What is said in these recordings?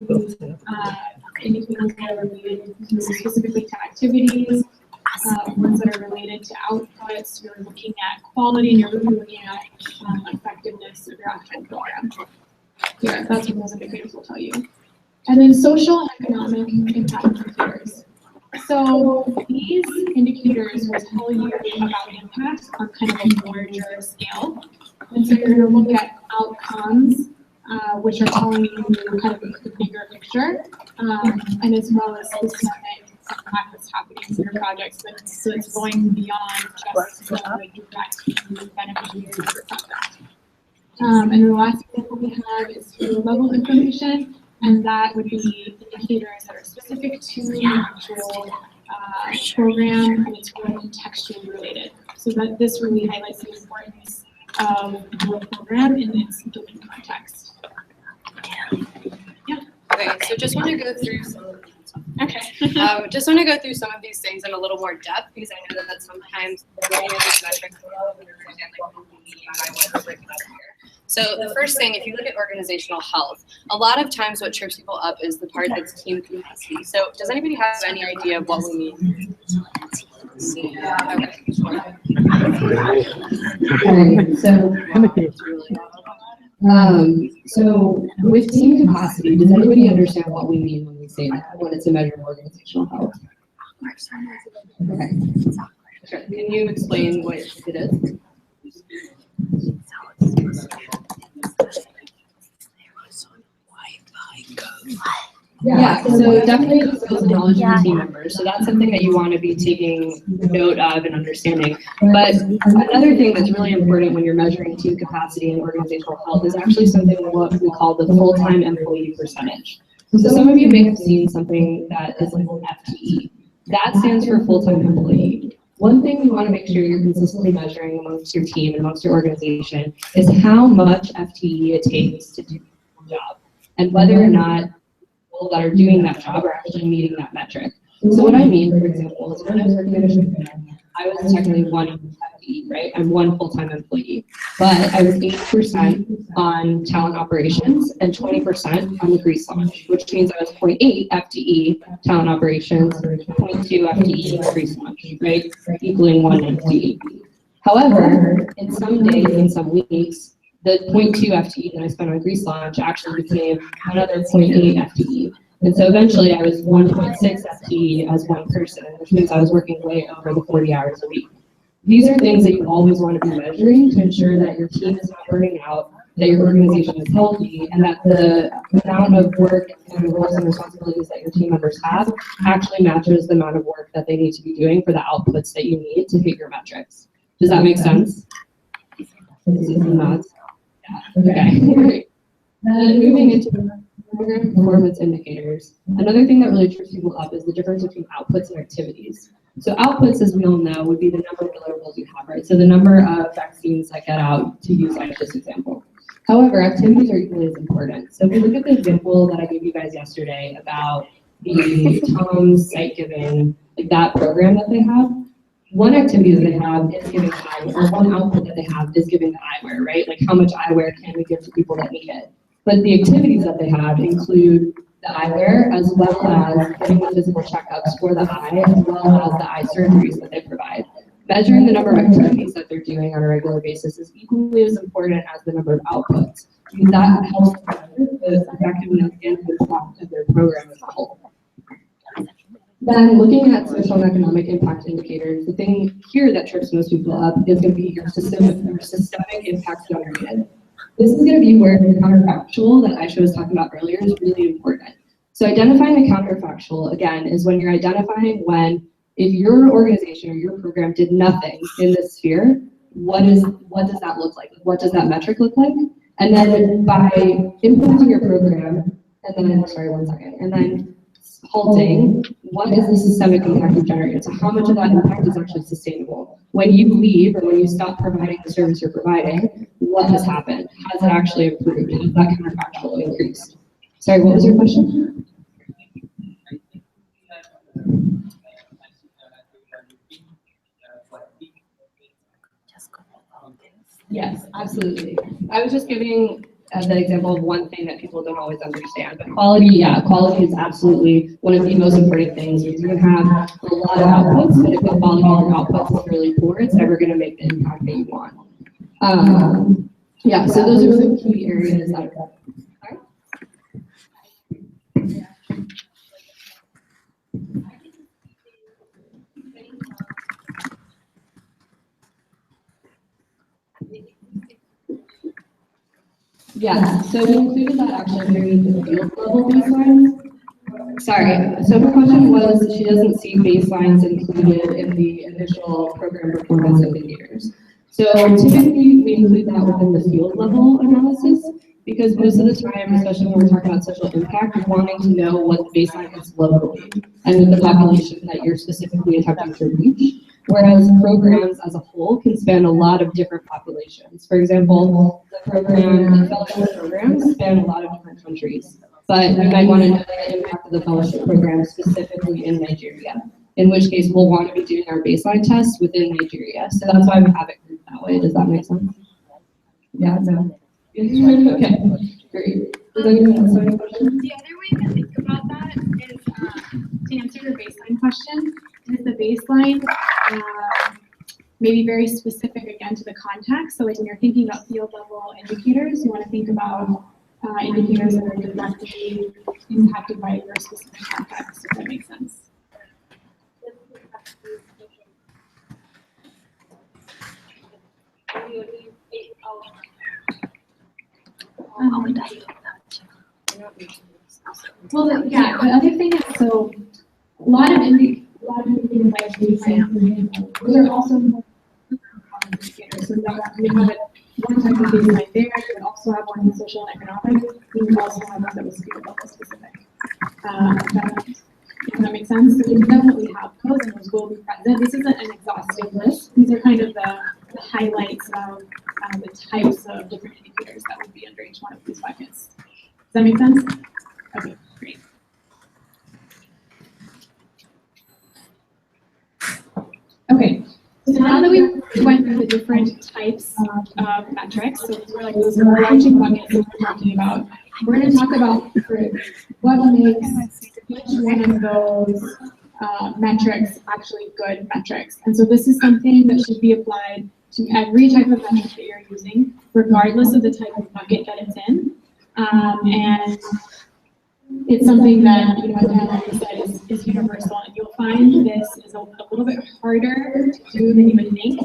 indicators that are related specifically to activities, ones that are related to outputs. You're looking at quality, and you're really looking at effectiveness of your actual program. Yeah, that's what those indicators will tell you. And then social and economic impact indicators. So these indicators will tell you about impact on kind of a larger scale. And so you're going to look at outcomes, which are telling you kind of the bigger picture, and as well as systemic impact that's happening in your projects. So it's going beyond just the direct beneficiaries of your project. And the last example we have is field level information, and that would be indicators that are specific to the actual program, and it's really contextually related. So that this really highlights the importance of your program in its given context. Yeah. Okay, so just want to go through some of these. Okay. Just want to go through some of these things in a little more depth, because I know that sometimes many of these metrics understand like who we mean by what we're breaking up here. So the first thing, if you look at organizational health, a lot of times what trips people up is the part that's team capacity. So does anybody have any idea of what we mean? So with team capacity, does anybody understand what we mean when we say that, when it's a measure of organizational health? Okay. Can you explain what it is? Yeah, so definitely skills and knowledge of the team members. So that's something that you want to be taking note of and understanding. But another thing that's really important when you're measuring team capacity and organizational health is actually something what we call the full-time employee percentage. So some of you may have seen something that is labeled FTE. That stands for full-time employee. One thing you want to make sure you're consistently measuring amongst your team and amongst your organization is how much FTE it takes to do the job, and whether or not people that are doing that job are actually meeting that metric. So what I mean, for example, is when I was working at Attribution, I was technically one FTE, right? I'm one full-time employee, but I was 8% on talent operations and 20% on the grease launch, which means I was 0.8 FTE talent operations, 0.2 FTE grease launch, right? Equaling 1 FTE. However, in some days and some weeks, the 0.2 FTE that I spent on grease launch actually became another 0.8 FTE. And so eventually I was 1.6 FTE as one person, which means I was working way over the 40 hours a week. These are things that you always want to be measuring to ensure that your team is not burning out, that your organization is healthy, and that the amount of work and roles and responsibilities that your team members have actually matches the amount of work that they need to be doing for the outputs that you need to hit your metrics. Does that make sense? Nods. Okay, great. Then moving into program performance indicators. Another thing that really trips people up is the difference between outputs and activities. So outputs, as we all know, would be the number of deliverables you have, right? So the number of vaccines that get out, to use like this example. However, activities are equally as important. So if we look at the example that I gave you guys yesterday about the Tom's site giving, like that program that they have, one activity that they have is giving eyewear, or one output that they have is giving the eyewear, right? Like how much eyewear can we give to people that need it? But the activities that they have include the eyewear, as well as getting the physical checkups for the eye, as well as the eye surgeries that they provide. Measuring the number of activities that they're doing on a regular basis is equally as important as the number of outputs, because that helps measure the effectiveness and the impact of their program as a whole. Then looking at social and economic impact indicators, the thing here that trips most people up is going to be your systemic impact generated. This is going to be where the counterfactual that Aisha was talking about earlier is really important. So identifying the counterfactual, again, is when you're identifying when, if your organization or your program did nothing in this sphere, what does that look like? What does that metric look like? And then by implementing your program, and then halting, what is the systemic impact you've generated? So how much of that impact is actually sustainable? When you leave or when you stop providing the service you're providing, what has happened? Has it actually improved? Has that counterfactual increased? Sorry, what was your question? Yes, absolutely. I was just giving as an example of one thing that people don't always understand. But quality, yeah, quality is absolutely one of the most important things. You can have a lot of outputs, but if the quality of your outputs is really poor, it's never going to make the impact that you want. Yeah, so those are some key areas that are. Yeah, so we included that actually underneath the field level baselines. Sorry, so her question was she doesn't see baselines included in the initial program performance indicators. So typically we include that within the field level analysis because most of the time, especially when we're talking about social impact, we're wanting to know what the baseline is locally and with the population that you're specifically attempting to reach. Whereas programs as a whole can span a lot of different populations. For example, the fellowship programs span a lot of different countries, but we might want to know the impact of the fellowship program specifically in Nigeria, in which case we'll want to be doing our baseline tests within Nigeria. So that's why we have it grouped that way. Does that make sense? Yeah, no. Okay, great. Does anyone else have any questions? The other way to think about that is to answer your baseline question, is the baseline maybe very specific again to the context. So when you're thinking about field level indicators, you want to think about indicators that are directly impacted by your specific context, if that makes sense. Well, yeah, the other thing is, so a lot of indicators like baseline, those are also indicators. So that we have one type of baseline there, you would also have one in social and economic, we would also have one that was field level specific. Does that make sense? So you definitely have those, and those will be present. This isn't an exhaustive list. These are kind of the highlights of the types of different indicators that would be under each one of these buckets. Does that make sense? Okay, great. Okay, so now that we went through the different types of metrics, so these are like those overarching buckets that we're talking about, we're going to talk about what makes each one of those metrics actually good metrics. And so this is something that should be applied to every type of metric that you're using, regardless of the type of bucket that it's in. And it's something that, you know, again, like I said, is universal. And you'll find this is a little bit harder to do than you would think.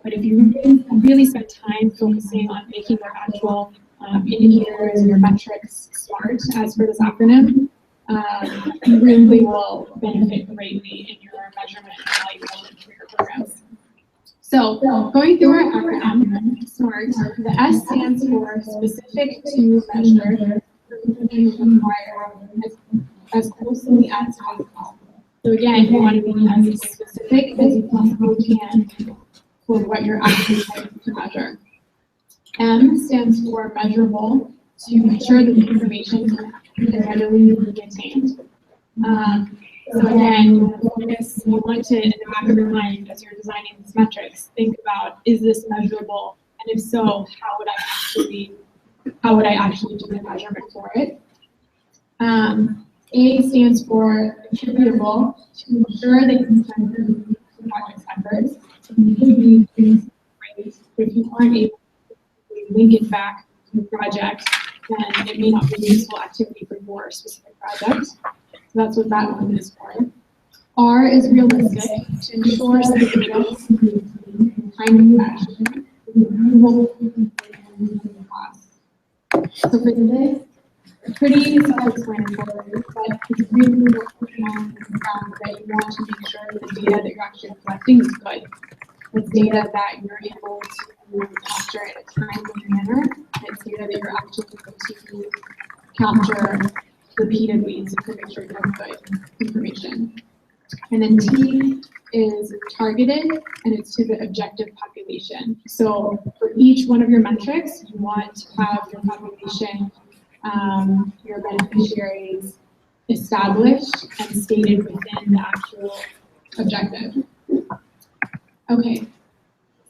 But if you really spend time focusing on making your actual indicators and your metrics SMART, as per this acronym, you really will benefit greatly in your measurement and evaluation for your programs. So going through our acronym, SMART, the S stands for specific to measure, as closely as possible. So again, you want to be as specific as you possibly can for what you're actually trying to measure. M stands for measurable, to ensure that the information can readily be attained. So again, you want to, in the back of your mind, as you're designing these metrics, think about, is this measurable? And if so, how would I actually do the measurement for it? A stands for attributable, to ensure that you can spend the project's efforts. If you aren't able to link it back to the project, then it may not be a useful activity for your specific project. So that's what that one is for. R is realistic, to ensure that the data is in timely fashion. So for this, pretty self-explanatory, but it's really important that you want to make sure that the data that you're actually collecting is good. It's data that you're able to capture in a timely manner. It's data that you're actually able to capture repeatedly to make sure you have good information. And then T is targeted, and it's to the objective population. So for each one of your metrics, you want to have your population, your beneficiaries established and stated within the actual objective. Okay,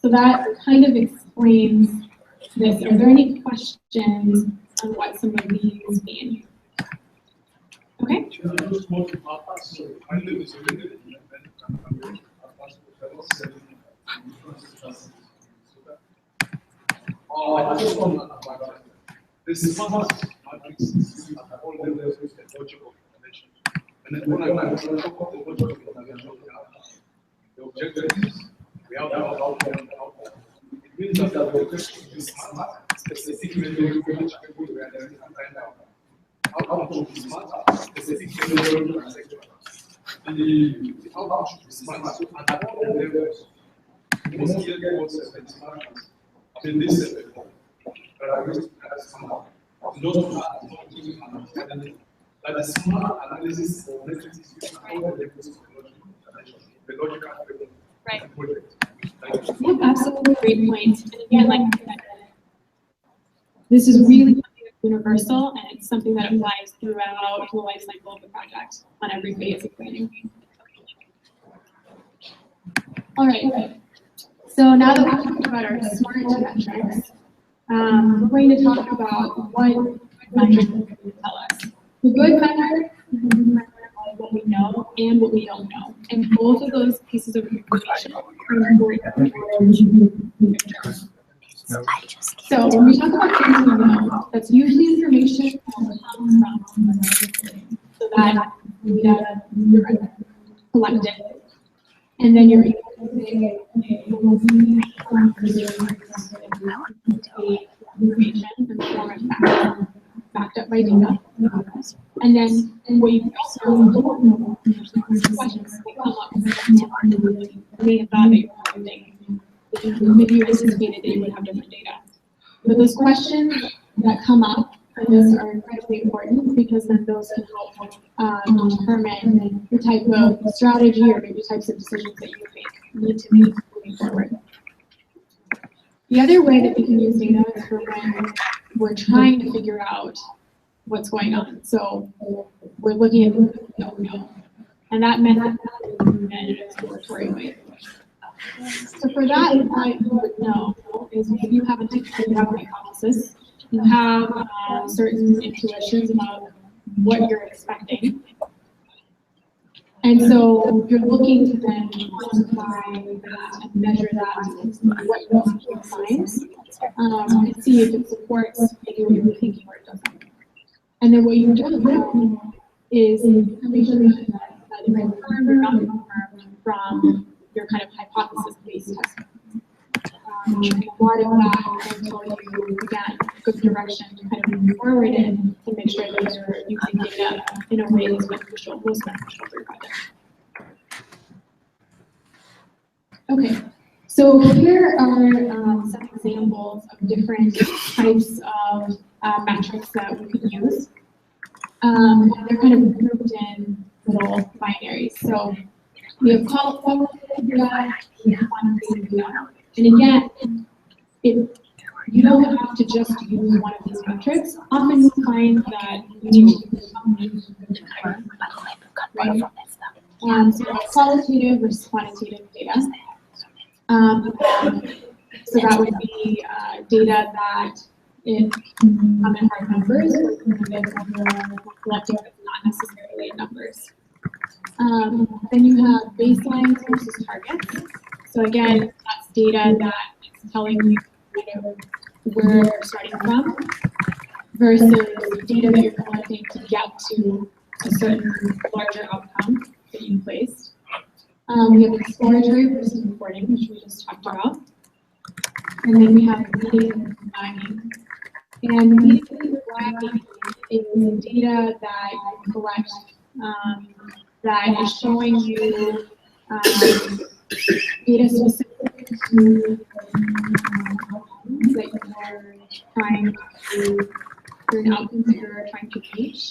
so that kind of explains this. Are there any questions on what some of these mean? Okay. This smart matrix is at all levels with the logical explanation. And then when I talk about the logical explanation, the objectives, we have the outcome and the outcome. It means that the objective is smart, specific measure which people will identify and find out. Outcome should be smart, specific measure and sector. The outcome should be smart, so at all levels, you must hear the words of smartness. In this level, that the smart analysis of metrics is all the levels of the logical project. Yep, absolutely great point. And again, like I said, this is really something that's universal, and it's something that applies throughout the life cycle of the project on every phase of planning. All right. So now that we've talked about our smart metrics, we're going to talk about what metrics can tell us. The good metric is what we know and what we don't know. And both of those pieces of information are important. So when we talk about things we know, that's usually information that comes from so that data you're collected. And then you're able to say, okay, information in the form of facts, backed up by data. And then what you don't know, questions that come up. You may have thought that you were something, maybe you anticipated that you would have different data. But those questions that come up for this are incredibly important because then those can help determine the type of strategy or maybe types of decisions that you need to make moving forward. The other way that we can use data is for when we're trying to figure out what's going on. So we're looking at things that we don't know. And that method is in an exploratory way. So for that, what you would know is if you have a hypothesis, you have certain intuitions about what you're expecting. And so you're looking to then quantify that and measure that, what you find, and see if it supports maybe what you're thinking or it doesn't. And then what you don't know is information that is confirmed or not confirmed from your kind of hypothesis-based testing. A lot of that can tell you, again, good direction to kind of move forward in to make sure that you're using data in a way that's beneficial, most beneficial for your project. Okay, so here are some examples of different types of metrics that we could use. They're kind of grouped in little binaries. So we have qualitative data, we have quantitative data. And again, you don't have to just use one of these metrics. Often you find that you need to use some, right? So qualitative versus quantitative data. So that would be data that come in hard numbers, or collecting that's not necessarily in numbers. Then you have baselines versus targets. So again, that's data that is telling you where you're starting from versus data that you're collecting to get to a certain larger outcome that you placed. We have exploratory versus reporting, which we just talked about. And then we have meeting and combining. And meeting and combining is data that you collect that is showing you data specific to outcomes that you're trying to, certain outcomes that you're trying to reach,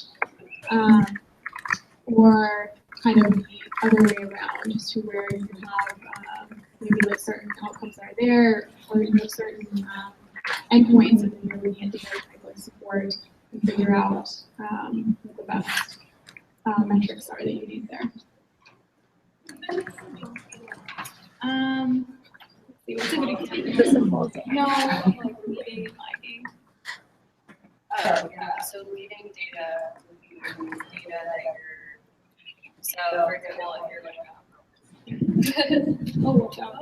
or kind of the other way around, to where you have maybe like certain outcomes that are there, or you have certain endpoints, and then you're looking at data to like support and figure out what the best metrics are that you need there. Let's see, what's a good example? No, leading and lagging. Oh, yeah, so leading data would be data that you're, so for example, if you're like, Oh, watch out.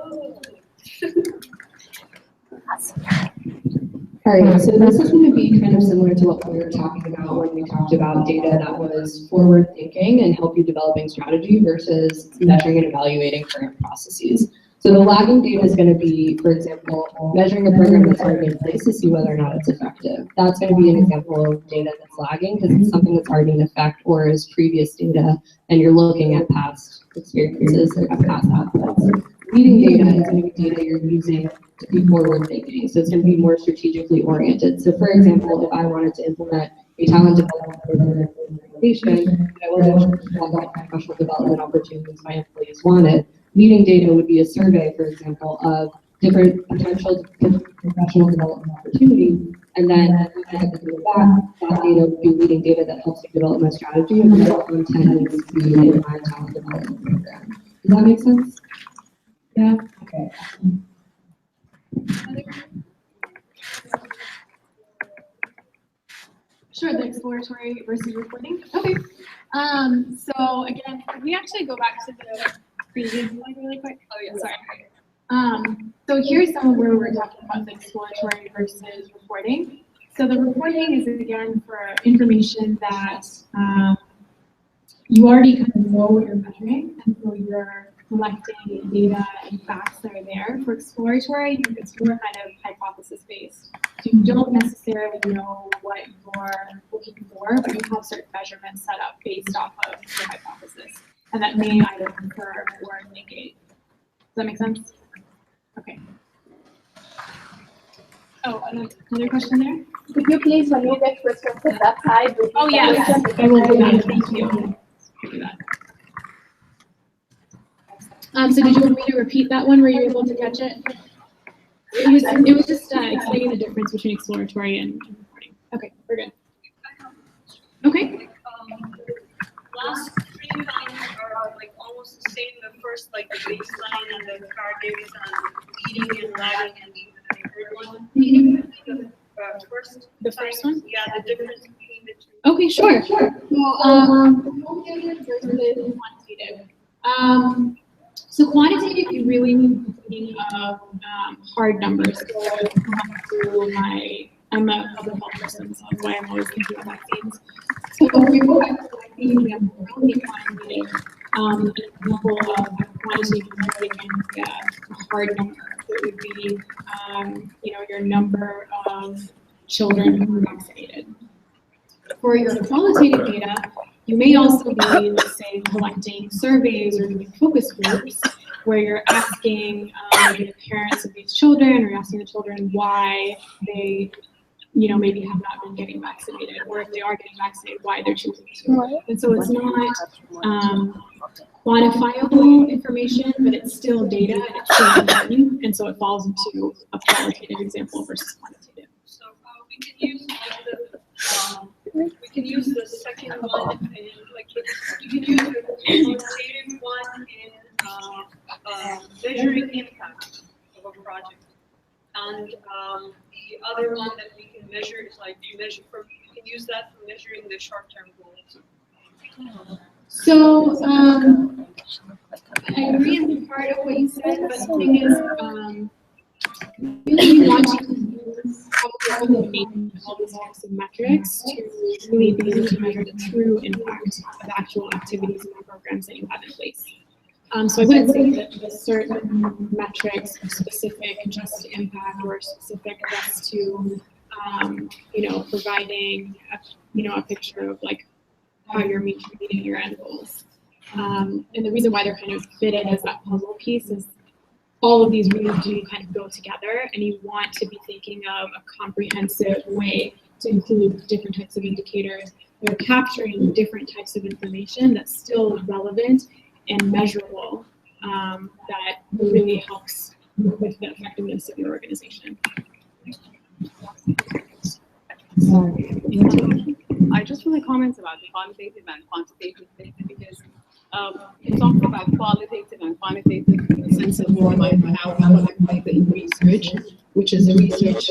All right, so this is going to be kind of similar to what we were talking about when we talked about data that was forward thinking and help you developing strategy versus measuring and evaluating current processes. So the lagging data is going to be, for example, measuring a program that's already in place to see whether or not it's effective. That's going to be an example of data that's lagging because it's something that's already in effect or is previous data, and you're looking at past experiences or past outputs. Leading data is going to be data you're using to be forward thinking. So it's going to be more strategically oriented. So for example, if I wanted to implement a talent development program in an organization, I wasn't sure what professional development opportunities my employees wanted, leading data would be a survey, for example, of different potential professional development opportunities. And then I have to do that data would be leading data that helps me develop my strategy and what content needs to be in my talent development program. Does that make sense? Yeah? Okay. Sure, the exploratory versus reporting. Okay. So again, can we actually go back to the previous slide really quick? oh yeah, Sorry. So here's some of where we're talking about the exploratory versus reporting. So the reporting is again for information that you already kind of know what you're measuring, and so you're collecting data and facts that are there. For exploratory, it's more kind of hypothesis-based. So you don't necessarily know what you're looking for, but you have certain measurements set up based off of your hypothesis, and that may either confirm or negate. Does that make sense? Okay. Oh, another question there? Could you please, when you get restricted that side? Oh, yes, I will do that. Thank you. Do that. So did you want me to repeat that one? Were you able to catch it? It was just explaining the difference between exploratory and reporting. Okay, we're good. Okay. Last three lines are like almost the same. The first, like the baseline and the targets and leading and lagging, and the third one. The first one? Yeah, the difference between the two. Okay, sure. So, qualitative versus quantitative. So quantitative, you really need to think of hard numbers. So I'm a public health person, so that's why I'm always thinking of vaccines. So if we go back to vaccines, we have really quantitative. An example of quantitative measuring a hard number. So it would be, your number of children who are vaccinated. For your qualitative data, you may also be, let's say, collecting surveys or doing focus groups where you're asking the parents of these children, or you're asking the children why they, maybe have not been getting vaccinated, or if they are getting vaccinated, why they're choosing to. And so it's not quantifiable information, but it's still data and it's still important, and so it falls into a qualitative example versus quantitative. So we can use the second one in you can use the quantitative one in measuring impact of a project, and the other one that we can measure is we can use that for measuring the short-term goals. So I agree in part of what you said, but the thing is, really want to use all these types of metrics to really be able to measure the true impact of actual activities and programs that you have in place. So I wouldn't say that the certain metrics are specific just to impact or specific just to, providing a picture of how you're meeting your end goals. And the reason why they're kind of fitted as that puzzle piece is all of these really do kind of go together, and you want to be thinking of a comprehensive way to include different types of indicators that are capturing different types of information that's still relevant and measurable, that really helps with the effectiveness of your organization. I just want to comment about the qualitative and quantitative data, because we talked about qualitative and quantitative in the sense of more like how qualitative research, which is research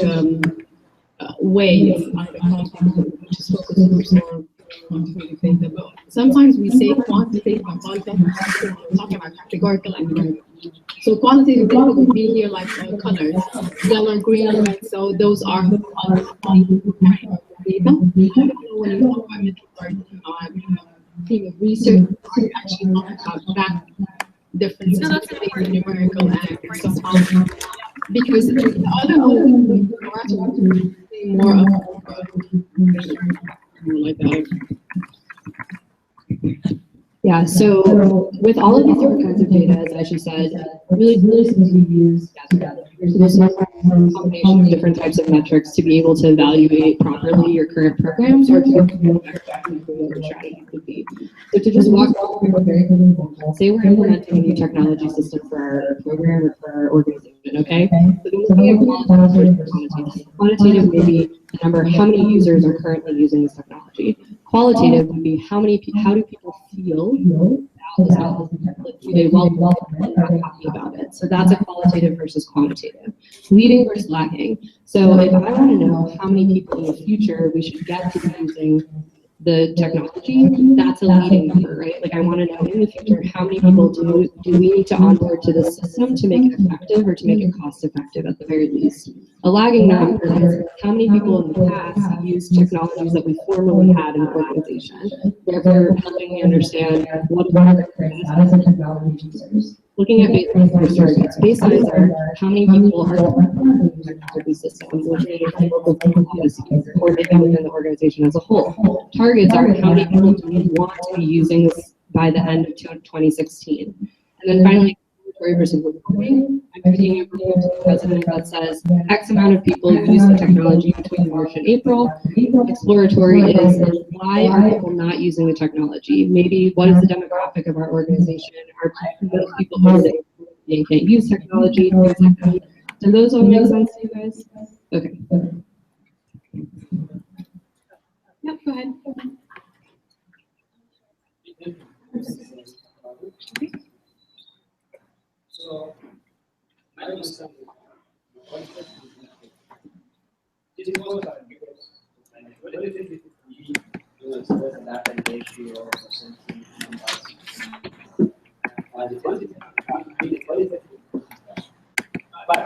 way of quantitative, which is focused on quantitative data. But sometimes we say quantitative and qualitative, we're talking about categorical and numerical. So quantitative data would be here like colors, yellow, green, and red. So those are quantitative data. When you talk about methodology theme of research, you actually talk about that difference between numerical and sometimes because the other one more like that. Yeah, so with all of these different kinds of data, as Aisha said, really seems to be used together. There's a combination of different types of metrics to be able to evaluate properly your current programs or to what your strategy could be. So to just walk through a very good example, say we're implementing a new technology system for our program or for our organization, okay? So then we're looking at qualitative versus quantitative. Quantitative may be the number, how many users are currently using this technology. Qualitative would be how do people feel about this technology? Do they welcome it? Are they happy about it? So that's a qualitative versus quantitative. Leading versus lagging. So if I want to know how many people in the future we should get to be using the technology, that's a leading number, right? Like I want to know in the future how many people do we need to onboard to the system to make it effective or to make it cost effective at the very least. A lagging number is how many people in the past have used technologies that we formerly had in the organization, therefore helping me understand what are the current status of technology users. Looking at baselines versus targets. Baselines are how many people are using technology systems, which may be local policies, or maybe within the organization as a whole. Targets are how many people do we want to be using this by the end of 2016. And then finally, exploratory versus reporting. I'm taking a report to the president that says X amount of people use the technology between March and April. Exploratory is why are people not using the technology? Maybe what is the demographic of our organization? Are most people who can't use technology? Things like that. Do those all make sense to you guys? Okay. Yep, go ahead. So, my understanding, it was because qualitative you express that and ratio or something qualitative. But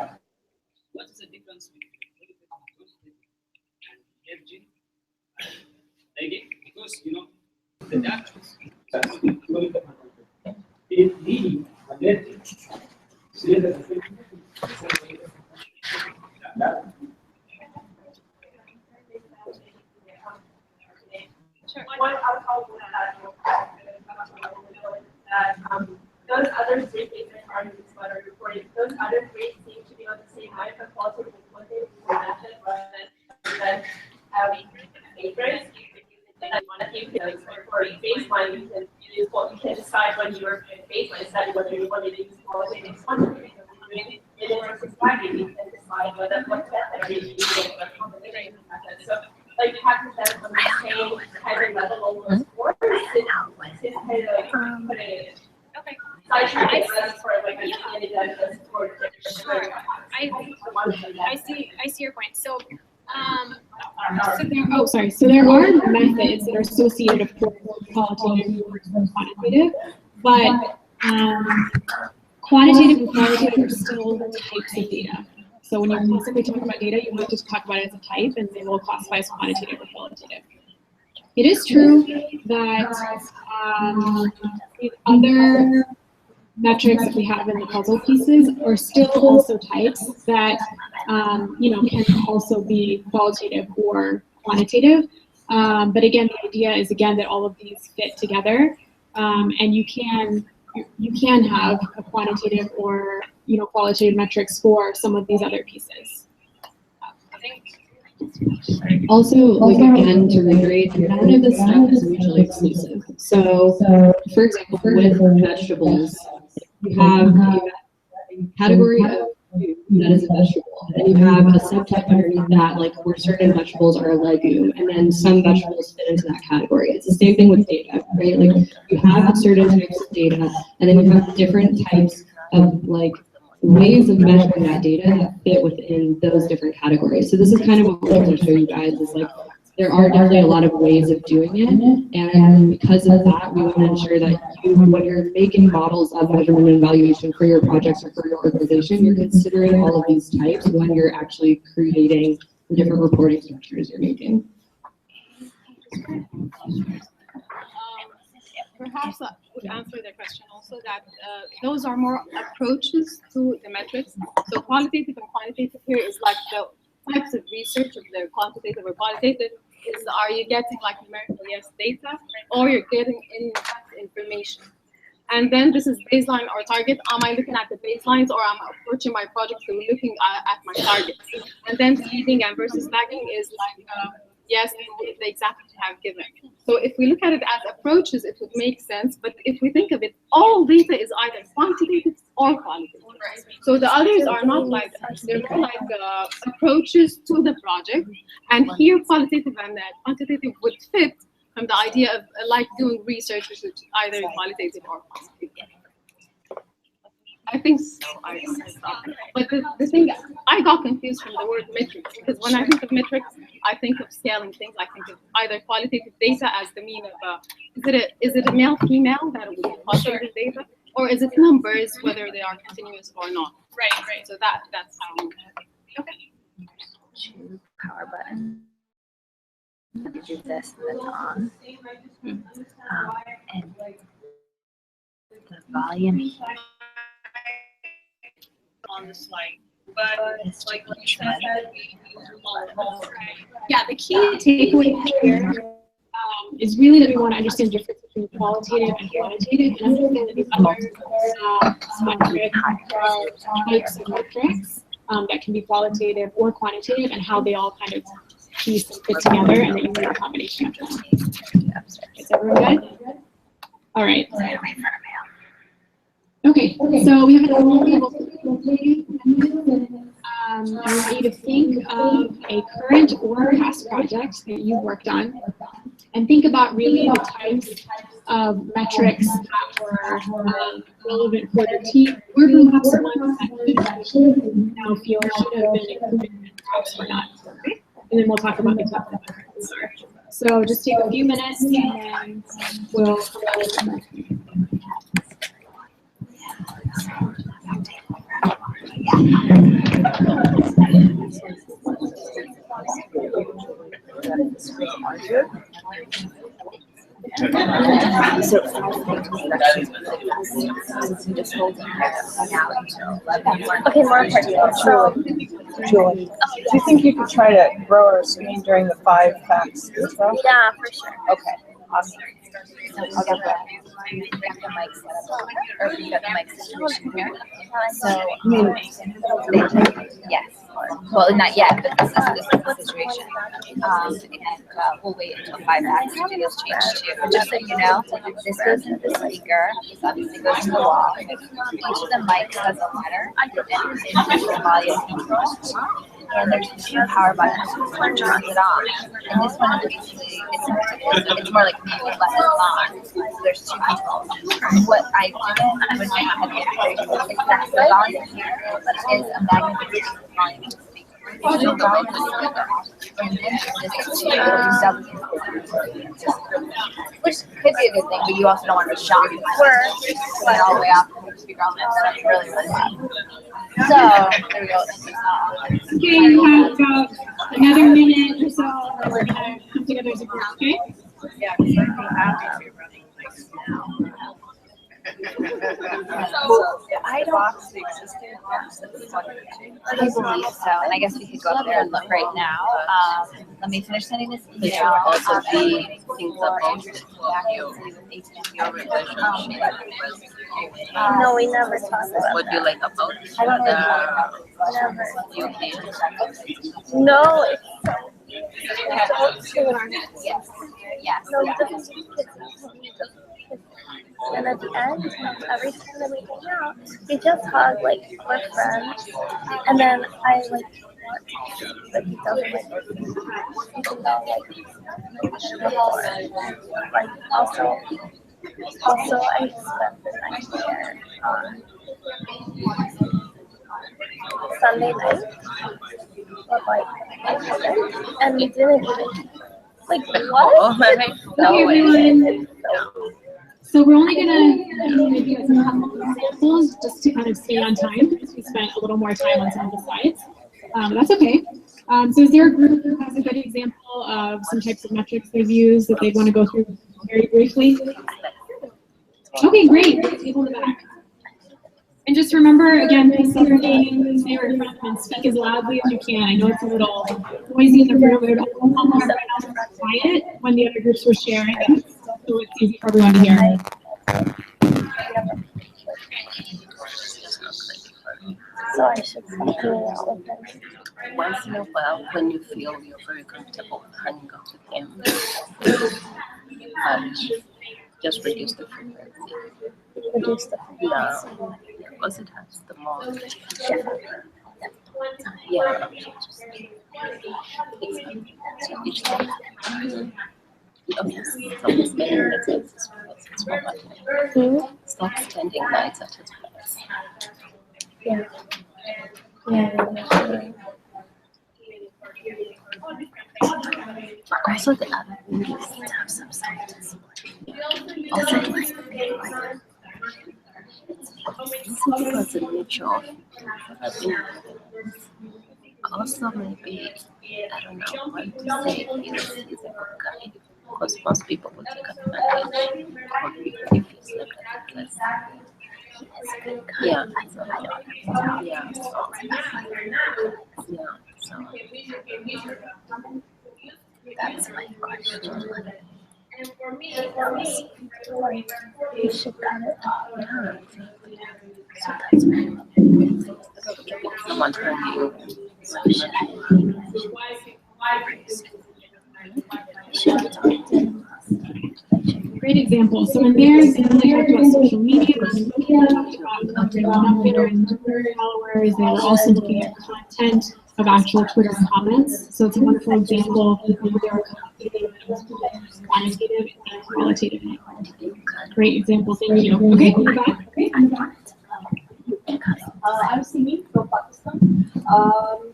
what is the difference between qualitative and FG? Again, because the data it leading and letting. Those other three things that are reported, those other three seem to be on the same line for qualitative and quantitative mentioned rather than having papers. For baseline, you can use what you can decide when you're doing baseline study whether you want to use qualitative and quantitative. It versus lagging, you can decide whether what method you're using or combination method. So, like you have to set on the same kind of level of score. It's kind of like put it. Okay. So I try to get for like a candidate that's for Sure. I see your point. So So there are methods that are associated with qualitative versus quantitative, but quantitative and qualitative are still types of data. So when you're simply talking about data, you have to talk about it as a type, and they will classify as quantitative or qualitative. It is true that the other metrics that we have in the puzzle pieces are still also types that can also be qualitative or quantitative. But again, the idea is that all of these fit together, and you can have a quantitative or qualitative metrics for some of these other pieces. Also, like again, to reiterate, none of this stuff is mutually exclusive. So, for example, with vegetables, you have a category of food that is a vegetable, and you have a subtype underneath that, like where certain vegetables are a legume, and then some vegetables fit into that category. It's the same thing with data, right? Like you have certain types of data, and then you have different types of like ways of measuring that data that fit within those different categories. So this is kind of what we're going to show you guys is like, there are definitely a lot of ways of doing it, and because of that, we want to ensure that you, when you're making models of measurement and evaluation for your projects or for your organization, you're considering all of these types when you're actually creating the different reporting structures you're making. Perhaps I would answer the question also that those are more approaches to the metrics. So qualitative and quantitative here is like the types of research of the quantitative or qualitative is, are you getting like numerical yes data, or you're getting in-depth information? And then this is baseline or target. Am I looking at the baselines, or am I approaching my project through looking at my targets? And then the leading and versus lagging is like, yes, the example you have given. So if we look at it as approaches, it would make sense. But if we think of it, all data is either quantitative or qualitative. So the others are not like that. They're more like approaches to the project. And here, qualitative and quantitative would fit from the idea of like doing research, which is either qualitative or quantitative. I think so. But the thing, I got confused from the word metrics, because when I think of metrics, I think of scaling things. I think of either qualitative data as the mean of is it a male, female, that would be qualitative data, or is it numbers, whether they are continuous or not? Right. So that's how. Okay. Choose power button. Do this and it's on. And the volume On the slide, but it's like what you said, Yeah, the key takeaway here is really that we want to understand the difference between qualitative and quantitative, and understand that these other types of metrics that can be qualitative or quantitative, and how they all kind of piece and fit together, and that you need a combination of them. Is everyone good? All right. Okay, so we have an overview. I want you to think of a current or past project that you've worked on, and think about really the types of metrics that were relevant for the team, or perhaps the ones that you now feel should have been included and perhaps were not. Okay? And then we'll talk about the type of metrics. So just take a few minutes, and we'll come back. so just hold now until 11. Okay, more important. So, Julie, do you think you could try to grow our screen during the 5 facts intro? yeah, for sure. Okay, awesome. I'll get that. We got the mic set up, or we got the mic situation here. So, yes. Well, not yet, but this is the situation. And we'll wait until 5 facts to do this change too. But just so you know, this goes into the speaker. This obviously goes to the wall. Each of the mics has a letter, and the volume control. And there's 2 power buttons, one turns it on. And this one is basically, it's more like maybe less than on. So there's 2 controls. What I did when I had the exact volume here is a magnification volume of the speaker. And then this is 2 which could be a good thing, but you also don't want to shock it. We're all the way off the speaker on this, so that's really, really bad. So, there we go. Okay, you have about another minute or so, and we're going to come together as a group, okay? Yeah, because I'm happy to be running like now. I believe so, and I guess we could go up there and look right now. Let me finish sending this email. This would also be things that No, we never talked about would you like about I don't know. No, Yes. Yes. no, Yes. and at the end of every time that we hang out, we just hug like we're friends. And then I like want to, but he doesn't like even though like also I spent the night there Sunday night. But like, and we didn't even, like, what? Okay, everyone. So we're only gonna give you guys a couple of examples just to kind of stay on time because we spent a little more time on some of the slides. That's okay. So is there a group who has a good example of some types of metrics they've used that they'd want to go through very briefly? Okay, great. People in the back. And just remember, again, please stay in front and speak as loudly as you can. I know it's a little noisy in the room. It would almost quiet when the other groups were sharing. So it's easy for everyone to hear. So I should start doing that with them. Once in a while, when you feel you're very comfortable hanging out with him, just reduce the frequency. Reduce the frequency. Yeah, because it has the more. Stop spending nights at his place. Yeah. Also, the other thing is to have some scientists. Also, because the nature of also maybe, I don't know what to say, he's a good guy. Because most people will take advantage of you if he's like that. Because That's my question. And for me, you should cut it. So that's someone from you. Great example. So in there, they talked about social media, they talked about Twitter and Twitter followers. They were also looking at content of actual Twitter comments. So it's a wonderful example of there are quantitative and qualitative. Great example. Thank you. Okay, in the back. I'm Simi from Pakistan.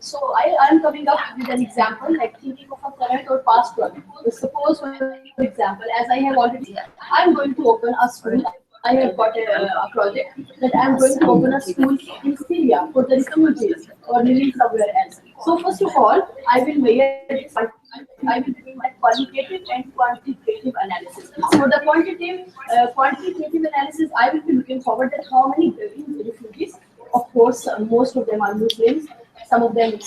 So I'm coming up with an example, like thinking of a current or past project. Suppose, for example, as I have already said, I'm going to open a school. I have got a project that I'm going to open a school in Syria for the refugees or living somewhere else. So first of all, I will measure this. I will do my qualitative and quantitative analysis. For the quantitative analysis, I will be looking forward at how many refugees. Of course, most of them are Muslims. Some of them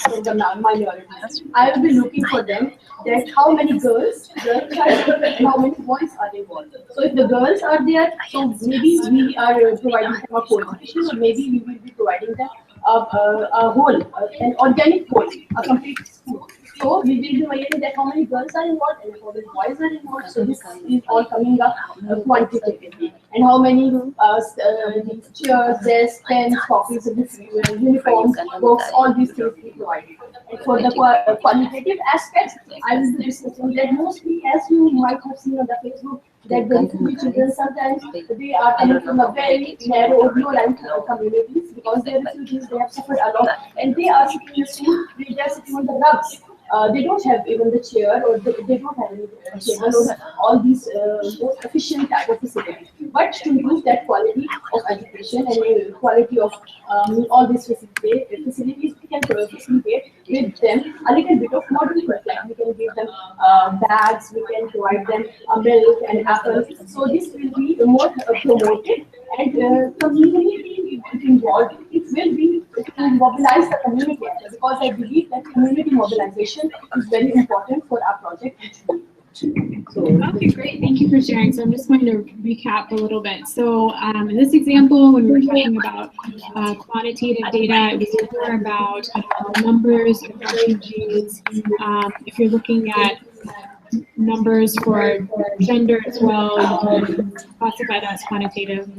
are minorities. I will be looking for them that how many girls and how many boys are involved. So if the girls are there, so maybe we are providing them a qualification, or maybe we will be providing them a whole, an organic whole, a complete school. So we will be measuring that how many girls are involved and how many boys are involved. So this is all coming up quantitatively. And how many chairs, desks, pens, copies, uniforms, books, all these things we provided. And for the qualitative aspects, I will be discussing that mostly, as you might have seen on the Facebook, that the refugee children sometimes they are coming from a very narrow or low-lying communities because they are refugees, they have suffered a lot, and they are sitting in a school, they are sitting on the rugs. They don't have even the chair, or they don't have any table, or all these most efficient type of facilities. But to improve that quality of education and quality of all these facilities, we can facilitate with them a little bit of modern curriculum. We can give them bags, we can provide them milk and apples. So this will be more promoted, and community involved. It will mobilize the community, because I believe that community mobilization is very important for our project. Okay, great. Thank you for sharing. So I'm just going to recap a little bit. So in this example, when we were talking about quantitative data, it was more about numbers of refugees. If you're looking at numbers for gender as well, you can classify that as quantitative.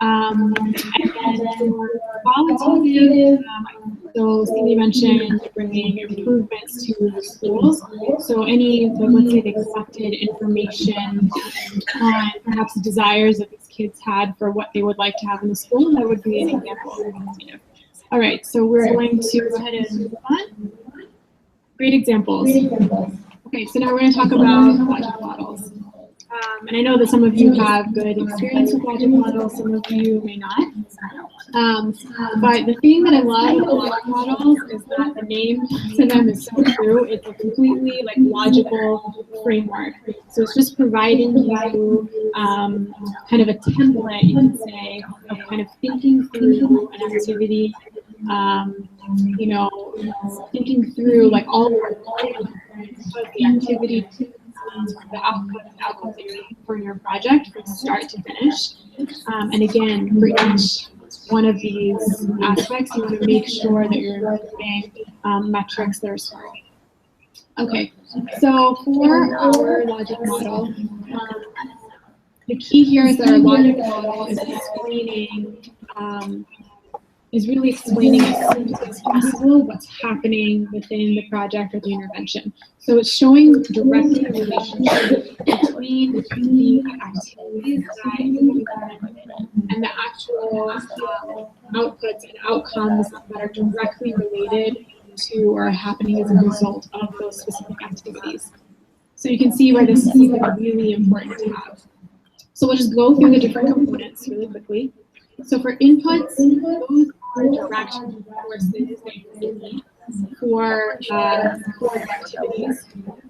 And then qualitative, so Cindy mentioned bringing improvements to the schools. So any, let's say they collected information on perhaps the desires that these kids had for what they would like to have in the school, that would be an example of qualitative. All right, so we're going to go ahead and move on. Great examples. Okay, so now we're going to talk about logic models. And I know that some of you have good experience with logic models, some of you may not. But the thing that I love about logic models is that the name to them is so true. It's a completely like logical framework. So it's just providing you kind of a template, you can say, of kind of thinking through an activity, you know, thinking through like all the activity, the outcomes that you're looking for in your project from start to finish. And again, for each one of these aspects, you want to make sure that you're including metrics that are smart. Okay, so for our logic model, the key here is that our logic model is explaining is really explaining as simply as possible what's happening within the project or the intervention. So it's showing directly the relationship between the activities that you and the actual outputs and outcomes that are directly related to or happening as a result of those specific activities. So you can see why this is really important to have. So we'll just go through the different components really quickly. So for inputs, those are direct resources that you need for activities.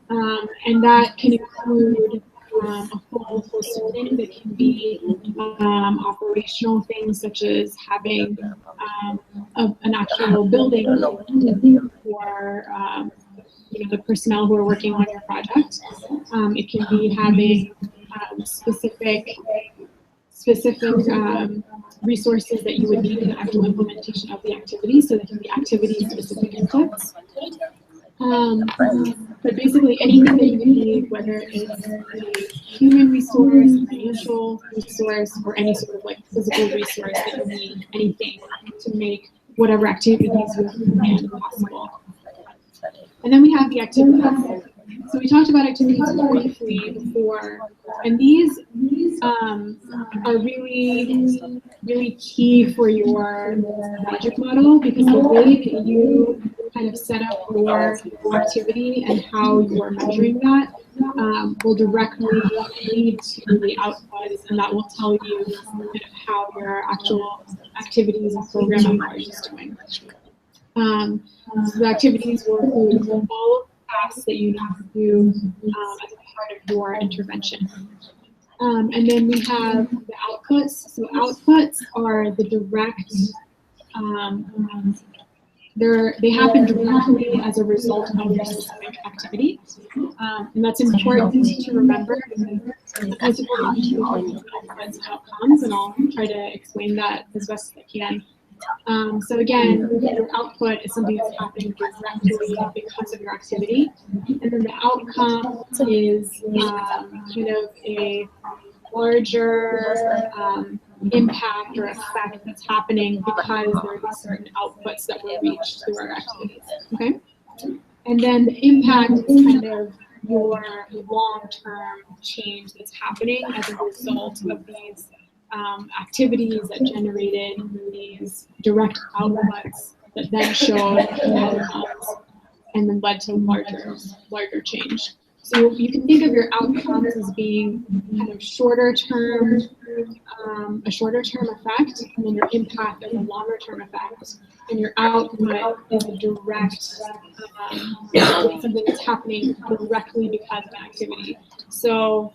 And that can include a whole host of things. It can be operational things such as having an actual building for you know, the personnel who are working on your project. It can be having specific resources that you would need in the actual implementation of the activity. So there can be activity-specific inputs. But basically anything that you need, whether it's a human resource, financial resource, or any sort of like physical resource that you need, anything to make whatever activities you have planned possible. And then we have the activities. So we talked about activities briefly before, and these are really, really key for your logic model, because the way that you kind of set up your activity and how you are measuring that will directly lead to the outputs, and that will tell you kind of how your actual activities and programming are just doing. So the activities will include all of the tasks that you need to do as a part of your intervention. And then we have the outputs. So outputs are the direct, they happen directly as a result of your specific activity. And that's important to remember. It's important to outputs and outcomes, and I'll try to explain that as best as I can. So again, your output is something that's happening directly because of your activity, and then the outcome is kind of a larger impact or effect that's happening because there are certain outputs that were reached through our activities. Okay, and then the impact is kind of your long-term change that's happening as a result of these activities that generated these direct outputs that then showed outcomes and then led to larger change. So you can think of your outcomes as being kind of shorter term, a shorter term effect, and then your impact is a longer term effect, and your output is a direct, something that's happening directly because of an activity. So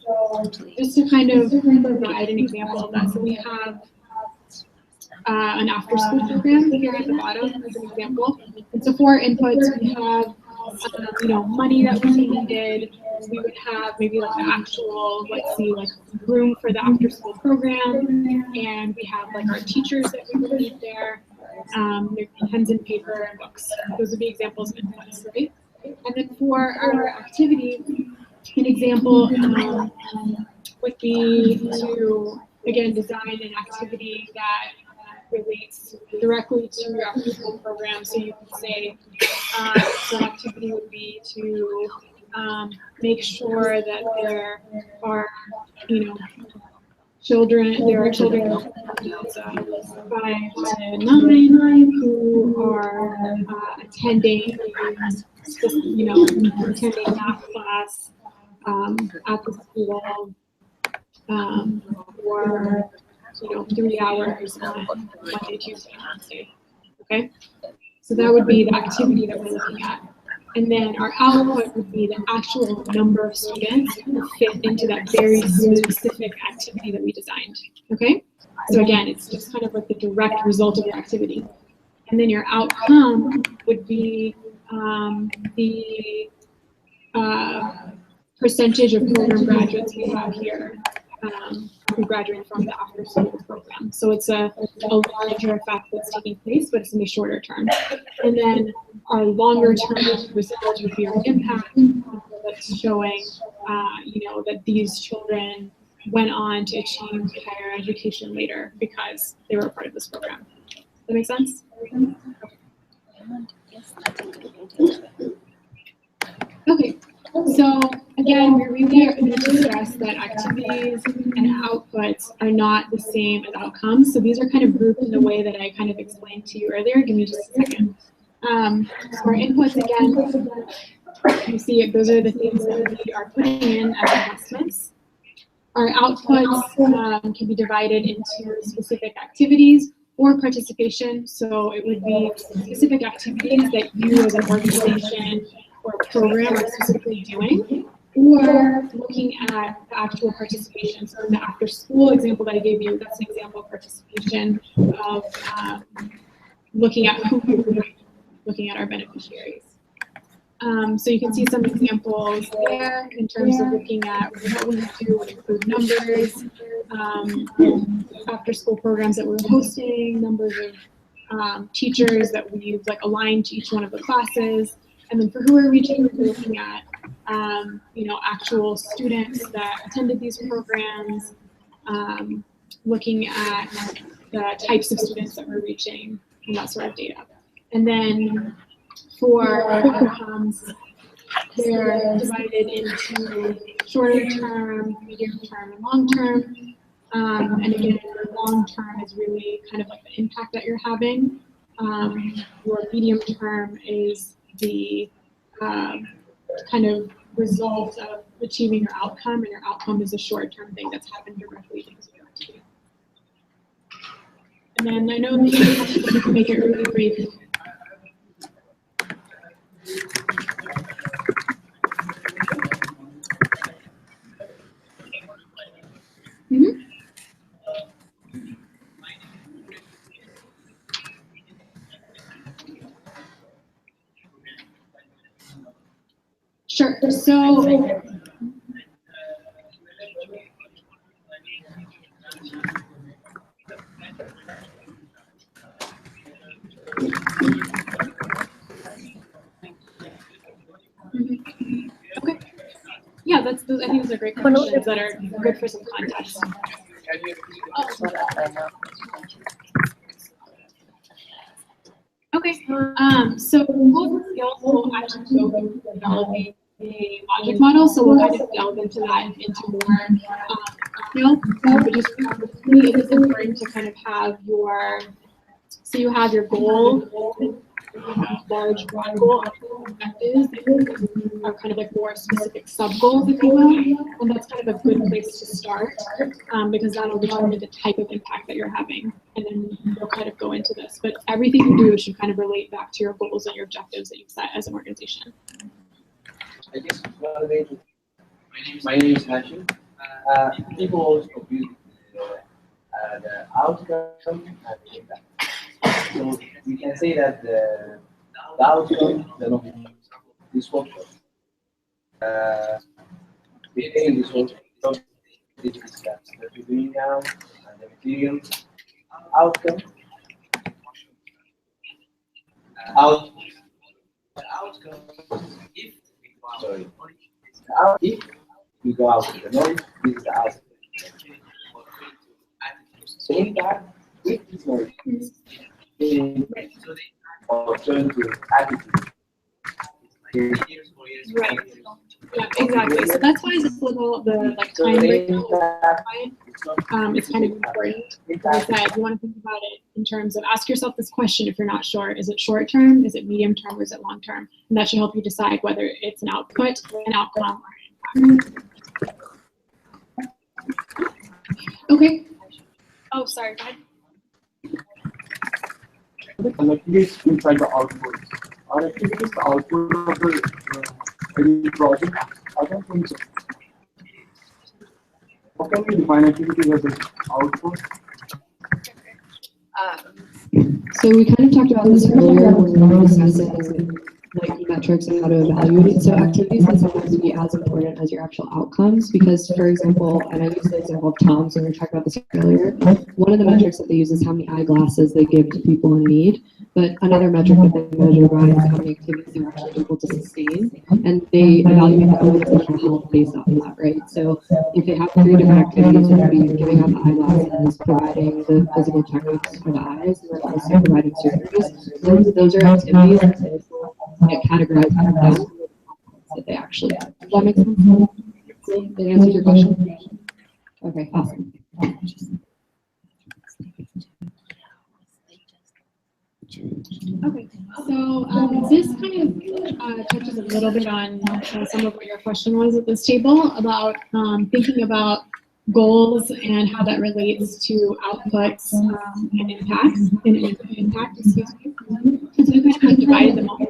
just to kind of provide an example of that, so we have an after school program here at the bottom as an example. And so for inputs, we have you know, money that would be needed. We would have maybe like the actual, let's see, like room for the after school program, and we have like our teachers that we would need there. There'd be pens and paper and books. Those would be examples of inputs, right? And then for our activity, an example would be to, again, design an activity that relates directly to your after school program. So you could say so an activity would be to make sure that there are, you know, children students 5 to 9 who are attending, attending math class at the school for 3 hours on Monday, Tuesday, and Wednesday. Okay, so that would be the activity that we're looking at. And then our output would be the actual number of students who fit into that very specific activity that we designed. Okay, so again, it's just kind of like the direct result of your activity. And then your outcome would be the percentage of program graduates we have here who graduate from the after school program. So it's a larger effect that's taking place, but it's in the shorter term. And then our longer term results would be our impact that's showing, that these children went on to achieve higher education later because they were a part of this program. Does that make sense? Okay. So again, we really are going to discuss that activities and outputs are not the same as outcomes. So these are kind of grouped in the way that I kind of explained to you earlier. Give me just a second. So our inputs, again, you see those are the things that we are putting in as investments. Our outputs can be divided into specific activities or participation. So it would be specific activities that you as an organization or program are specifically doing, or looking at the actual participation. So in the after school example that I gave you, that's an example of participation of looking at who we're doing, looking at our beneficiaries. So you can see some examples there in terms of looking at what we do would include numbers, after school programs that we're hosting, numbers of teachers that we've aligned to each one of the classes. And then for who we're reaching, we're looking at, actual students that attended these programs, looking at the types of students that we're reaching, and that sort of data. And then for outcomes, they're divided into shorter term, medium term, and long term. And again, your long term is really kind of like the impact that you're having. Your medium term is the kind of result of achieving your outcome, and your outcome is a short-term thing that's happened directly because of your activity. And then I know that you can make it really brief. Mm-hmm. Sure. So okay. Yeah, I think those are great questions that are good for some context. Okay. So both skills will actually go through developing a logic model, so we'll kind of delve into that into more detail. But just it is important to kind of have your, so you have your goal, large broad goal, objectives that are kind of like more specific sub-goals, if you will, and that's kind of a good place to start because that'll determine the type of impact that you're having, and then we'll kind of go into this. But everything you do should kind of relate back to your goals and your objectives that you've set as an organization. I guess my name is Hashim. People always confuse the outcome and the impact. So we can say that the outcome, this workshop, between this workshop, this is that we're doing now, and the material outcome, if we go out with the noise, this is the outcome. So in that, with this noise, or turn to attitude. Right. Yeah, exactly. So that's why this little time break it's kind of important. Like I said, you want to think about it in terms of ask yourself this question if you're not sure. Is it short term? Is it medium term? Or is it long term? And that should help you decide whether it's an output, an outcome, or an impact. Okay. Oh, sorry, go ahead. The activities inside the output. Are activities the output of the any project? I don't think so. How can we define activities as an output? So we kind of talked about this earlier when we were discussing like metrics and how to evaluate it. So activities can sometimes be as important as your actual outcomes because, for example, and I used the example of Tom's when we were talking about this earlier, one of the metrics that they use is how many eyeglasses they give to people in need. But another metric that they measure by is how many activities they're actually able to sustain. And they evaluate the organizational health based off of that, right? So if they have 3 different activities, they're going to be giving out the eyeglasses, providing the physical checkups for the eyes, and then also providing surgeries. Those are activities that get categorized down that they actually have. Does that make sense? Did that answer your question? Okay, awesome. Okay, so this kind of touches a little bit on some of what your question was at this table about thinking about goals and how that relates to outputs and impacts. Excuse me. And so we kind of divided them all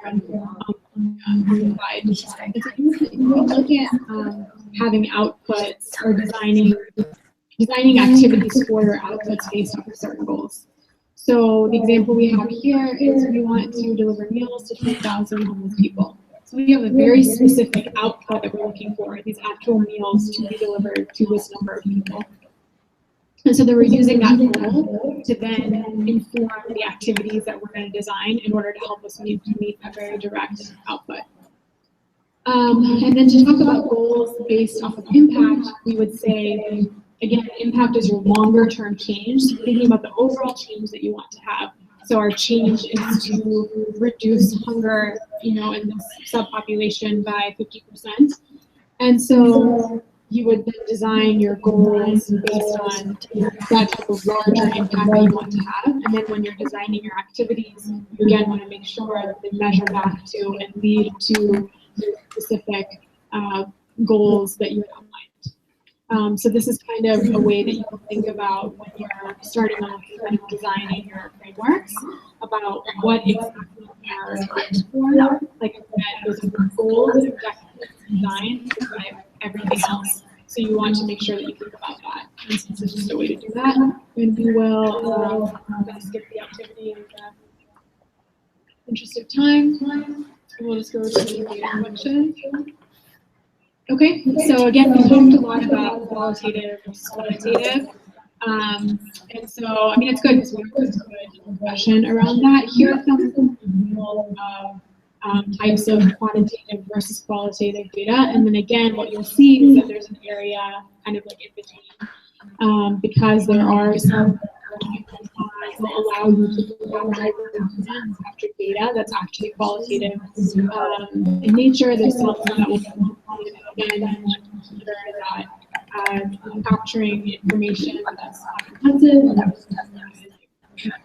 on the slide. And so if you look at having outputs or designing activities for your outputs based off of certain goals. So the example we have here is we want to deliver meals to 2,000 homeless people. So we have a very specific output that we're looking for, these actual meals to be delivered to this number of people. And so then we're using that goal to then inform the activities that we're going to design in order to help us meet that very direct output. And then to talk about goals based off of impact, we would say, again, impact is your longer term change. So thinking about the overall change that you want to have. So our change is to reduce hunger, in this subpopulation by 50%. And so you would then design your goals based on that type of larger impact that you want to have. And then when you're designing your activities, you again want to make sure that they measure back to and lead to the specific goals that you outlined. So this is kind of a way that you can think about when you're starting off kind of designing your frameworks about what exactly you're looking for. Like I said, those are goals and objectives designed to drive everything else. So you want to make sure that you think about that. And so this is just a way to do that. And we will skip the activity in the interest of time. And we'll just go to the data collection. Okay, so again, we talked a lot about qualitative versus quantitative. And so, I mean, it's good because we have a good discussion around that. Here are some real types of quantitative versus qualitative data. And then again, what you'll see is that there's an area kind of like in between because there are some that will allow you to capture data that's actually qualitative in nature. There's some that will again consider that capturing information that's comprehensive and that's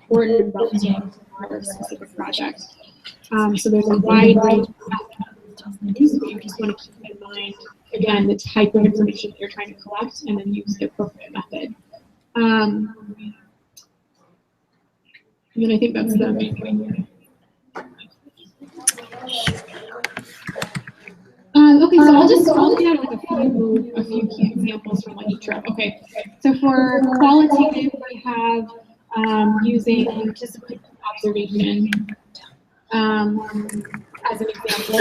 important and relevant for a specific project. So there's a wide range of methods. So you just want to keep in mind, again, the type of information that you're trying to collect and then use the appropriate method. And then I think that's the main point here. Okay, so I'll point out like a few key examples from like each row. Okay, so for qualitative, we have using participant observation as an example,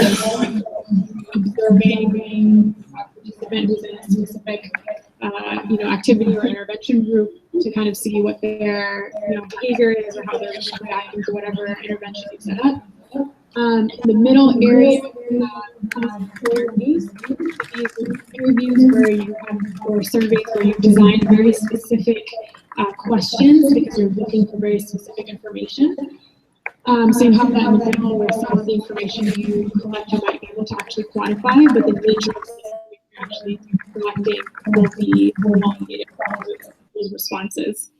observing a participant who's in a specific activity or intervention group to kind of see what their behavior is or how they're reacting to whatever intervention you set up. In the middle area, interviews. Interviews where you have, or surveys where you design very specific questions because you're looking for very specific information. So you have that in the middle where some of the information you collect you might be able to actually quantify, but the nature of it you're actually collecting will be validated those responses.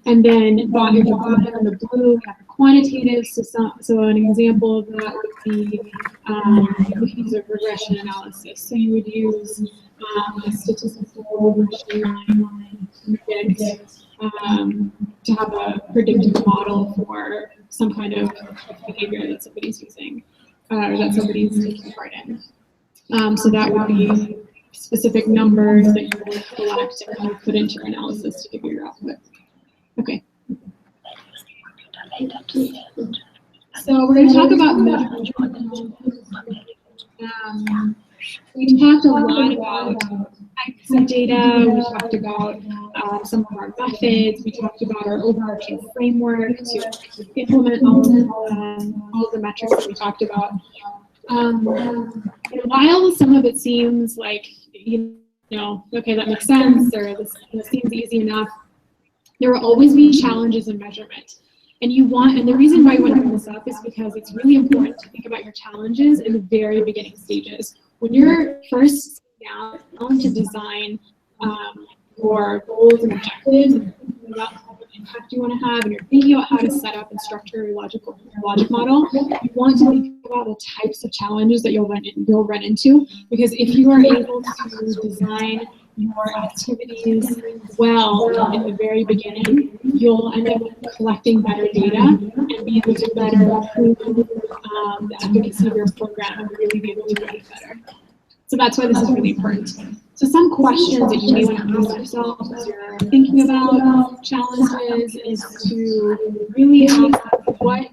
And then in the blue, we have the quantitative. So an example of that would be you could use a regression analysis. So you would use a statistical regression method to have a predictive model for some kind of behavior that somebody's using or that somebody's taking part in. So that would be specific numbers that you would collect and you put into your analysis to give you your output. Okay. So we're going to talk about measurement. We talked a lot about types of data. We talked about some of our methods. We talked about our overarching framework to implement all of the metrics that we talked about. And while some of it seems like, okay, that makes sense, or this seems easy enough, there will always be challenges in measurement. And the reason why you want to bring this up is because it's really important to think about your challenges in the very beginning stages. When you're first sitting down to design your goals and objectives and thinking about what impact you want to have, and you're thinking about how to set up and structure your logic model, you want to think about the types of challenges that you'll run into. Because if you are able to design your activities well in the very beginning, you'll end up collecting better data and be able to better improve the efficacy of your program and really be able to run it better. So that's why this is really important. So some questions that you may want to ask yourself as you're thinking about challenges is to really ask what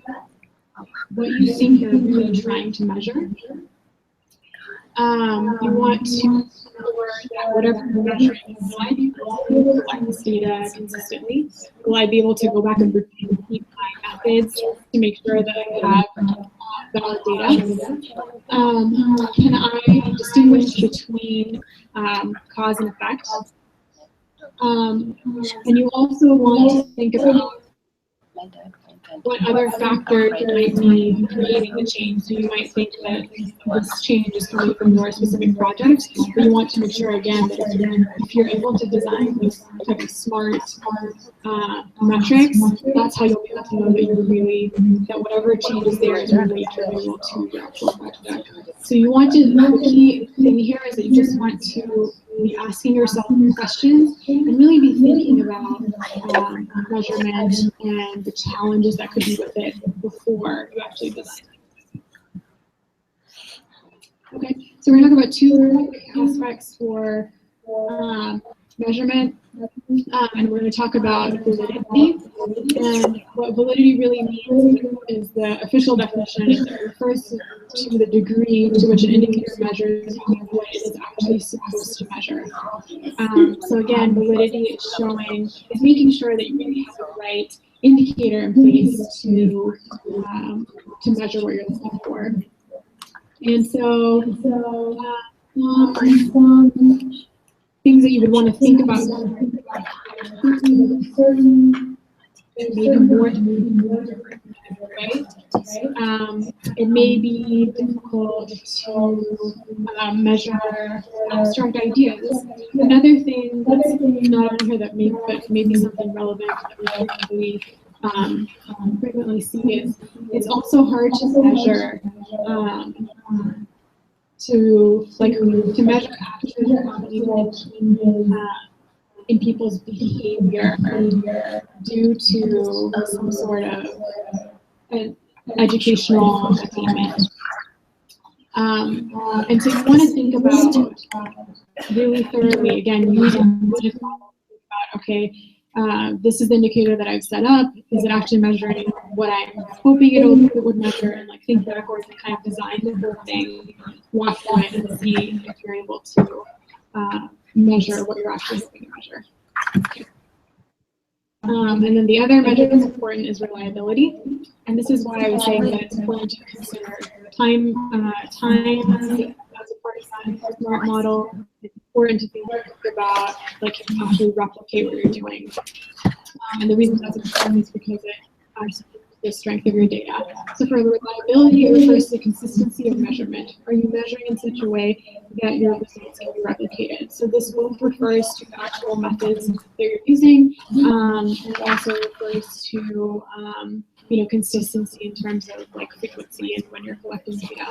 you think you're really trying to measure. You want to that whatever you're measuring, will I be able to collect this data consistently? Will I be able to go back and repeat my methods to make sure that I have valid data? Can I distinguish between cause and effect? And you also want to think about what other factors might be creating the change. So you might think that this change is coming from your specific project, but you want to make sure again that if you're able to design those type of smart metrics, that's how you'll be able to know that whatever change is there is really attributable to your actual project. So you want to, the key thing here is that you just want to be asking yourself questions and really be thinking about measurement and the challenges that could be with it before you actually design it. Okay, so we're going to talk about two aspects for measurement, and we're going to talk about validity. And what validity really means is the official definition. It refers to the degree to which an indicator measures what it is actually supposed to measure. So again, validity is making sure that you really have the right indicator in place to measure what you're looking for. And so things that you would want to think about maybe more different, right? It may be difficult to measure abstract ideas. Another thing that's not on here that maybe something relevant that we frequently see is it's also hard to measure to measure action in people's behavior due to some sort of an educational attainment. And so you want to think about really thoroughly, again, using okay, this is the indicator that I've set up. Is it actually measuring what I'm hoping it would measure? And like think backwards and kind of design the whole thing, walk through it, and see if you're able to measure what you're actually hoping to measure. Okay. And then the other measure that's important is reliability. And this is why I was saying that it's important to consider time as a part of that smart model. It's important to think about like actually replicate what you're doing. And the reason that's important is because it the strength of your data. So for reliability, it refers to consistency of measurement. Are you measuring in such a way that your results can be replicated? So this both refers to the actual methods that you're using, and it also refers to consistency in terms of like frequency and when you're collecting data.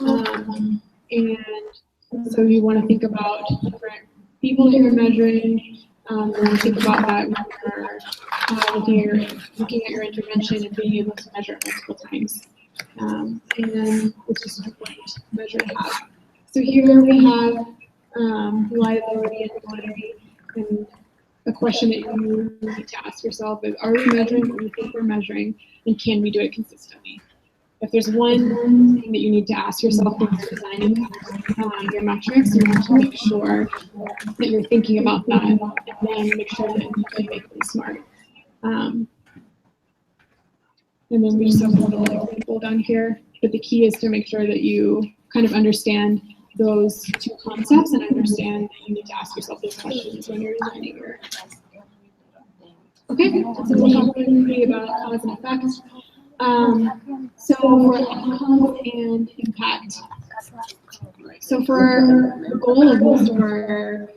And so you want to think about different people that you're measuring. You want to think about that when you're looking at your intervention and being able to measure it multiple times. And it's just an important measure to have. So here we have reliability and validity, and a question that you need to ask yourself is, are we measuring what we think we're measuring, and can we do it consistently? If there's one thing that you need to ask yourself when you're designing your metrics, you want to make sure that you're thinking about that, and then make sure that you make them smart. And then we just have a little example down here, but the key is to make sure that you kind of understand those two concepts and understand that you need to ask yourself those questions when you're designing your. Okay, so we'll talk briefly about cause and effect. So for outcomes and impact. So for the goal of most of our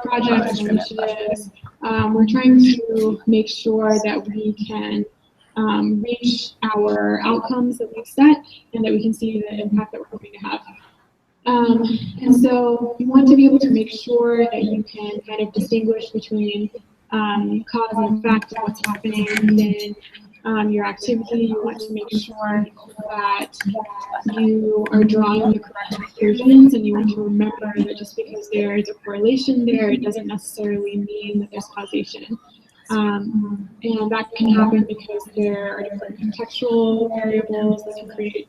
projects and initiatives, we're trying to make sure that we can reach our outcomes that we've set and that we can see the impact that we're hoping to have. And so you want to be able to make sure that you can kind of distinguish between cause and effect of what's happening within your activity. You want to make sure that you are drawing the correct conclusions, and you want to remember that just because there is a correlation there, it doesn't necessarily mean that there's causation. And that can happen because there are different contextual variables that can create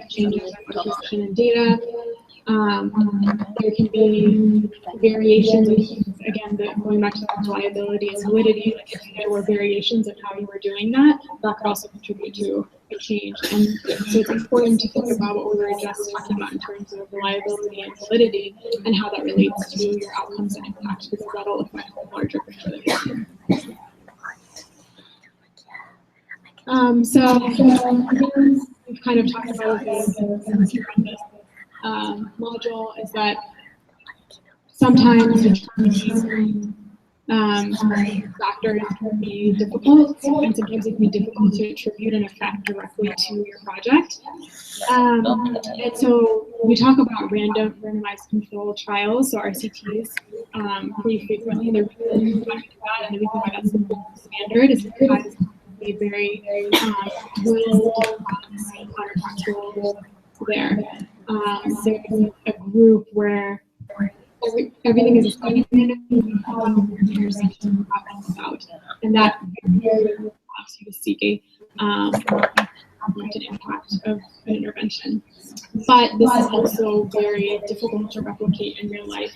changes in position and data. There can be variations, again, going back to reliability and validity, like if there were variations in how you were doing that, that could also contribute to a change. And so it's important to think about what we were just talking about in terms of reliability and validity and how that relates to your outcomes and impact, because that'll affect the larger picture that you're in. So we've kind of talked about this module is that sometimes determining factors can be difficult, and sometimes it can be difficult to attribute an effect directly to your project. And so we talk about randomized control trials, so RCTs, pretty frequently. The reason why that's the standard is because a very counterfactual there. There's a group where everything is studied about, and that allows you to see an impact of an intervention. But this is also very difficult to replicate in real life.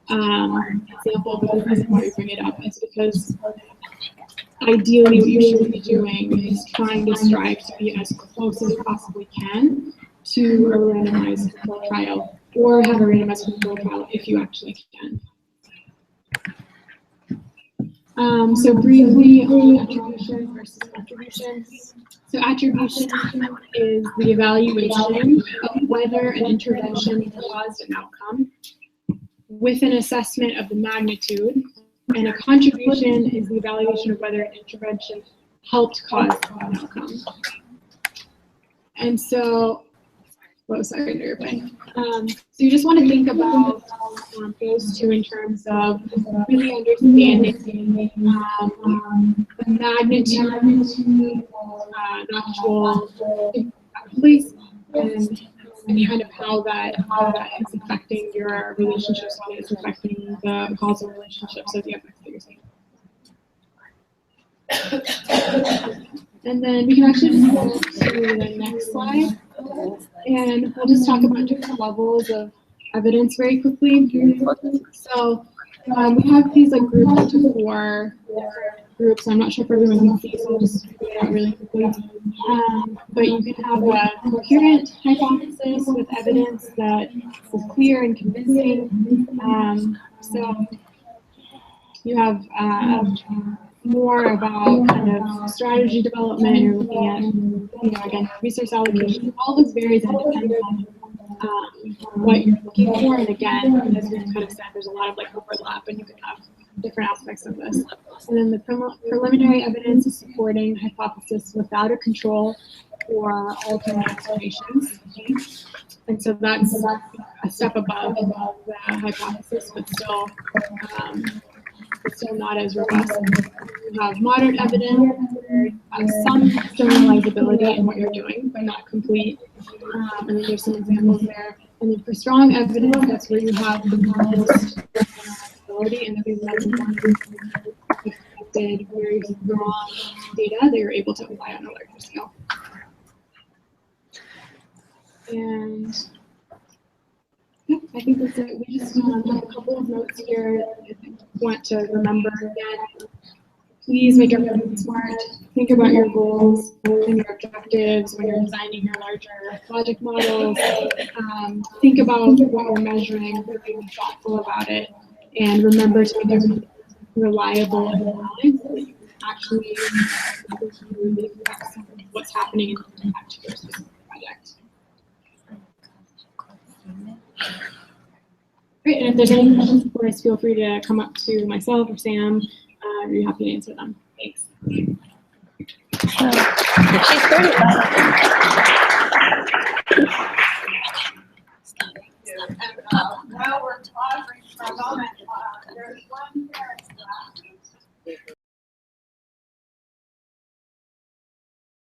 Example, but the reason why we bring it up is because ideally what you should be doing is trying to strive to be as close as you possibly can to a randomized control trial, or have a randomized control trial if you actually can. So briefly on attribution versus contribution. So attribution is the evaluation of whether an intervention caused an outcome with an assessment of the magnitude, and a contribution is the evaluation of whether an intervention helped cause an outcome. And so, sorry, no, you're fine. So you just want to think about those two in terms of really understanding the magnitude, the actual place, and kind of how that is affecting your relationships, how it's affecting the causal relationships of the effects that you're seeing. And then we can actually just go to the next slide, and we'll just talk about different levels of evidence very quickly. So we have these like grouped into 4 groups. I'm not sure if everyone can see, so I'll just read it out really quickly. But you can have a coherent hypothesis with evidence that is clear and convincing. So you have more about kind of strategy development, you're looking at, again, resource allocation, all this varies and depends on what you're looking for. And again, as we've kind of said, there's a lot of like overlap and you can have different aspects of this. And then the preliminary evidence is supporting hypothesis without a control or alternate explanations. And so that's a step above the hypothesis, but still not as robust. You have moderate evidence where you have some generalizability in what you're doing, but not complete. And then there's some examples there. And then for strong evidence, that's where you have the most generalizability, and then expected very strong data that you're able to apply on a larger scale. And yeah, I think that's it. We just have a couple of notes here I want to remember again. Please make everything smart. Think about your goals and your objectives when you're designing your larger project models. Think about what you're measuring, be thoughtful about it, and remember to make it reliable and balanced so that you can actually what's happening and impact your specific project. Great, and if there's any questions, of course, feel free to come up to myself or Sam. I'd be happy to answer them. Thanks. She's 35.